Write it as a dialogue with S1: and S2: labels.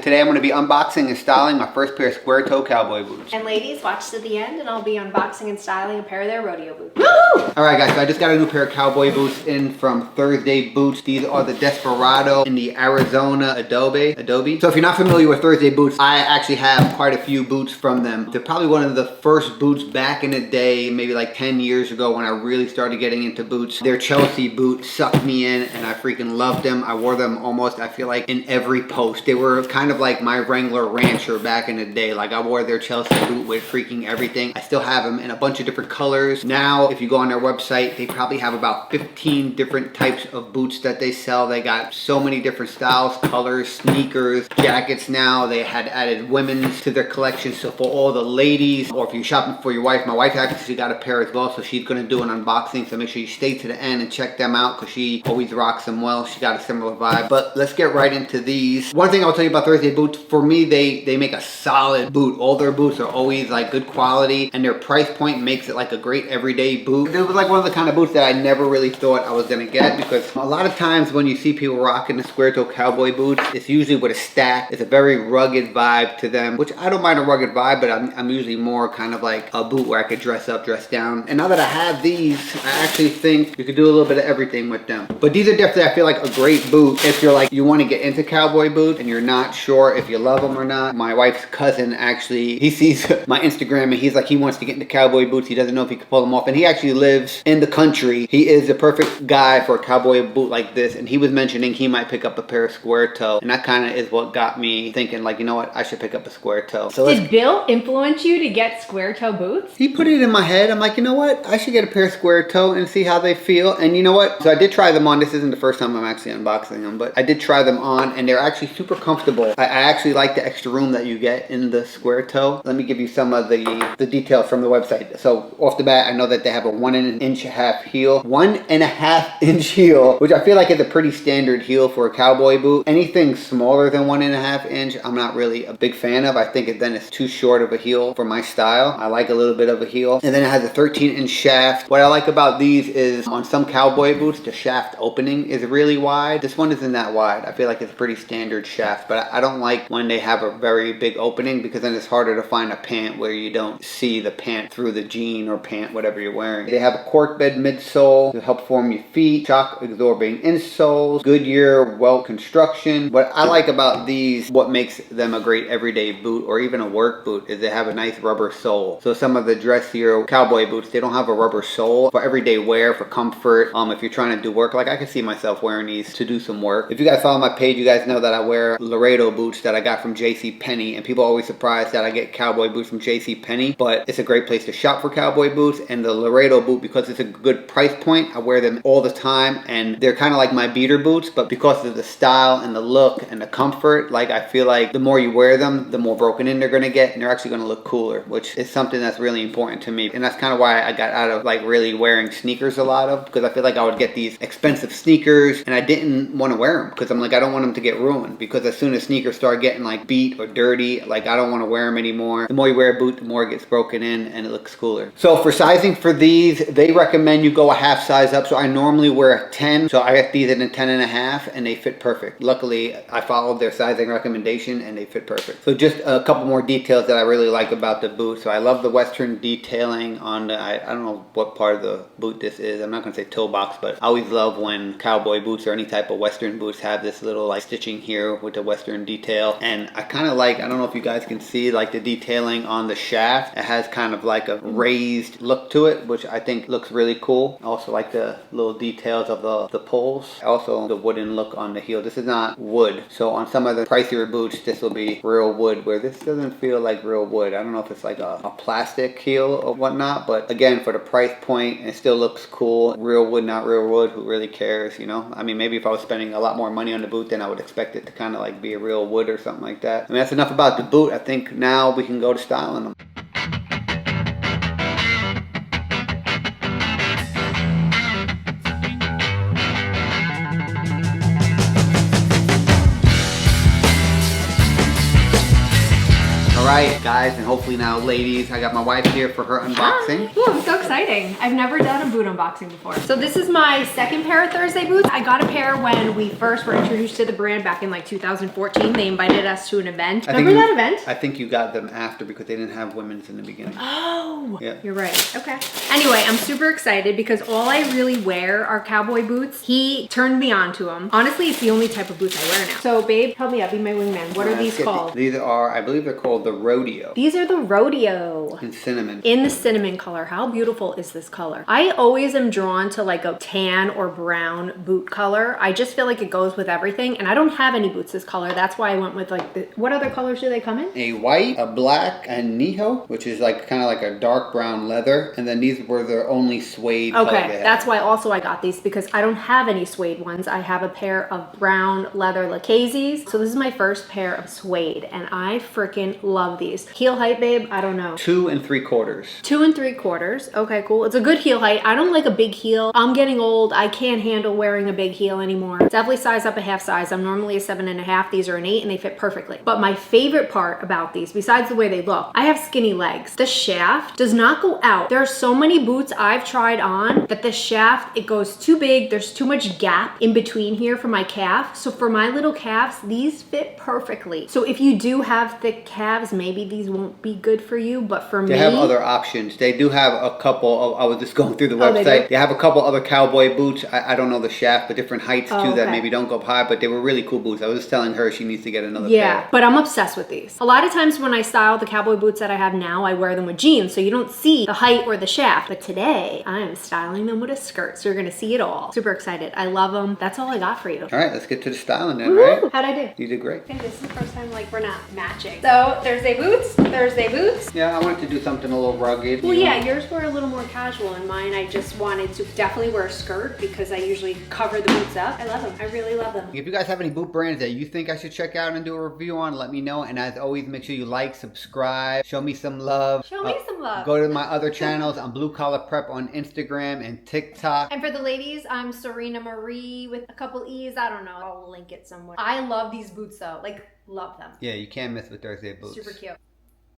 S1: Today I'm going to be unboxing and styling my first pair of square toe cowboy boots.
S2: And ladies, watch to the end and I'll be unboxing and styling a pair of their rodeo boots.
S1: Woo! Alright guys, so I just got a new pair of cowboy boots in from Thursday Boots. These are the Desperado in the Arizona Adobe. So if you're not familiar with Thursday Boots, I actually have quite a few boots from them. They're probably one of the first boots back in the day, maybe like 10 years ago when I really started getting into boots. Their Chelsea boot sucked me in and I freaking loved them. I wore them almost, I feel like, in every post. They were kind of like my Wrangler Rancher back in the day. Like I wore their Chelsea boot with freaking everything. I still have them in a bunch of different colors. Now, if you go on their website, they probably have about 15 different types of boots that they sell. They got so many different styles, colors, sneakers, jackets now. They had added women's to their collection. So for all the ladies, or if you're shopping for your wife, my wife actually got a pair as well. So she's gonna do an unboxing. So make sure you stay to the end and check them out because she always rocks them well. She got a similar vibe. But let's get right into these. One thing I'll tell you about Thursday Boots, for me, they make a solid boot. All their boots are always like good quality and their price point makes it like a great everyday boot. It was like one of the kind of boots that I never really thought I was gonna get because a lot of times when you see people rocking the square toe cowboy boots, it's usually with a stack. It's a very rugged vibe to them, which I don't mind a rugged vibe, but I'm usually more kind of like a boot where I could dress up, dress down. And now that I have these, I actually think you could do a little bit of everything with them. But these are definitely, I feel like, a great boot if you're like, you want to get into cowboy boots and you're not sure if you love them or not. My wife's cousin actually, he sees my Instagram and he's like, he wants to get into cowboy boots. He doesn't know if he can pull them off. And he actually lives in the country. He is the perfect guy for a cowboy boot like this. And he was mentioning he might pick up a pair of square toe. And that kind of is what got me thinking like, you know what, I should pick up a square toe. So
S2: did Bill influence you to get square toe boots?
S1: He put it in my head. I'm like, you know what, I should get a pair of square toe and see how they feel. And you know what, so I did try them on. This isn't the first time I'm actually unboxing them, but I did try them on and they're actually super comfortable. I actually like the extra room that you get in the square toe. Let me give you some of the details from the website. So off the bat, I know that they have a 1.5 inch heel. 1.5 inch heel, which I feel like is a pretty standard heel for a cowboy boot. Anything smaller than 1.5 inch, I'm not really a big fan of. I think then it's too short of a heel for my style. I like a little bit of a heel. And then it has a 13 inch shaft. What I like about these is on some cowboy boots, the shaft opening is really wide. This one isn't that wide. I feel like it's a pretty standard shaft, but I don't like when they have a very big opening because then it's harder to find a pant where you don't see the pant through the jean or pant, whatever you're wearing. They have a cork bed midsole to help form your feet, shock absorbing insoles, Goodyear welt construction. What I like about these, what makes them a great everyday boot or even a work boot, is they have a nice rubber sole. So some of the dressier cowboy boots, they don't have a rubber sole for everyday wear, for comfort. If you're trying to do work, like I can see myself wearing these to do some work. If you guys follow my page, you guys know that I wear Laredo boots that I got from JCPenney, and people are always surprised that I get cowboy boots from JCPenney, but it's a great place to shop for cowboy boots. And the Laredo boot, because it's a good price point, I wear them all the time and they're kind of like my beater boots, but because of the style and the look and the comfort, like I feel like the more you wear them, the more broken in they're going to get and they're actually going to look cooler, which is something that's really important to me. And that's kind of why I got out of like really wearing sneakers a lot of, because I feel like I would get these expensive sneakers and I didn't want to wear them because I'm like, I don't want them to get ruined, because as soon as sneakers start getting like beat or dirty, like I don't want to wear them anymore. The more you wear a boot, the more it gets broken in and it looks cooler. So for sizing for these, they recommend you go a half size up. So I normally wear a 10. So I got these in a 10.5 and they fit perfect. Luckily, I followed their sizing recommendation and they fit perfect. So just a couple more details that I really like about the boot. So I love the Western detailing on the, I don't know what part of the boot this is. I'm not going to say toe box, but I always love when cowboy boots or any type of Western boots have this little like stitching here with the Western detail. And I kind of like, I don't know if you guys can see like the detailing on the shaft. It has kind of like a raised look to it, which I think looks really cool. I also like the little details of the poles. Also the wooden look on the heel. This is not wood. So on some of the pricier boots, this will be real wood, where this doesn't feel like real wood. I don't know if it's like a plastic heel or whatnot, but again, for the price point, it still looks cool. Real wood, not real wood. Who really cares, you know? I mean, maybe if I was spending a lot more money on the boot, then I would expect it to kind of like be a real wood or something like that. I mean, that's enough about the boot. I think now we can go to styling them. right, guys, and hopefully now ladies, I got my wife here for her unboxing.
S2: Ooh, I'm so exciting. I've never done a boot unboxing before. So this is my second pair of Thursday boots. I got a pair when we first were introduced to the brand back in like 2014. They invited us to an event. Remember that event?
S1: I think you got them after because they didn't have women's in the beginning.
S2: Oh,
S1: yeah.
S2: You're right. Okay. Anyway, I'm super excited because all I really wear are cowboy boots. He turned me on to them. Honestly, it's the only type of boots I wear now. So babe, help me out, be my wingman. What are these called?
S1: These are, I believe they're called the Rodeo.
S2: These are the Rodeo.
S1: In cinnamon.
S2: In the cinnamon color. How beautiful is this color? I always am drawn to like a tan or brown boot color. I just feel like it goes with everything, and I don't have any boots this color. That's why I went with like what other colors do they come in?
S1: A white, a black, and Niho, which is like kind of like a dark brown leather, and then these were the only suede color they had.
S2: That's why also I got these, because I don't have any suede ones. I have a pair of brown leather Lacazies. So this is my first pair of suede, and I freaking love these. Heel height, babe, I don't know.
S1: 2 3/4.
S2: 2 3/4. Okay, cool. It's a good heel height. I don't like a big heel. I'm getting old. I can't handle wearing a big heel anymore. Definitely size up a half size. I'm normally a 7.5. These are an 8 and they fit perfectly. But my favorite part about these, besides the way they look, I have skinny legs. The shaft does not go out. There are so many boots I've tried on that the shaft, it goes too big. There's too much gap in between here for my calf. So for my little calves, these fit perfectly. So if you do have thick calves, maybe these won't be good for you, but for me,
S1: they have other options. They do have a couple of, I was just going through the website. They have a couple other cowboy boots. I don't know the shaft, but different heights too that maybe don't go up high, but they were really cool boots. I was just telling her she needs to get another pair.
S2: Yeah, but I'm obsessed with these. A lot of times when I style the cowboy boots that I have now, I wear them with jeans, so you don't see the height or the shaft. But today, I am styling them with a skirt, so you're gonna see it all. Super excited. I love them. That's all I got for you.
S1: All right, let's get to the styling then, right?
S2: How'd I do?
S1: You did great.
S2: Okay, this is the first time like we're not matching. So Thursday boots, Thursday boots.
S1: Yeah, I wanted to do something a little rugged.
S2: Well, yeah, yours were a little more casual, and mine I just wanted to definitely wear a skirt because I usually cover the boots up. I love them. I really love them.
S1: If you guys have any boot brands that you think I should check out and do a review on, let me know. And as always, make sure you like, subscribe, show me some love.
S2: Show me some love.
S1: Go to my other channels. I'm Blue Collar Prep on Instagram and TikTok.
S2: And for the ladies, I'm Serena Marie with a couple E's. I don't know. I'll link it somewhere. I love these boots though. Like, love them.
S1: Yeah, you can't miss with Thursday Boots.
S2: Super cute.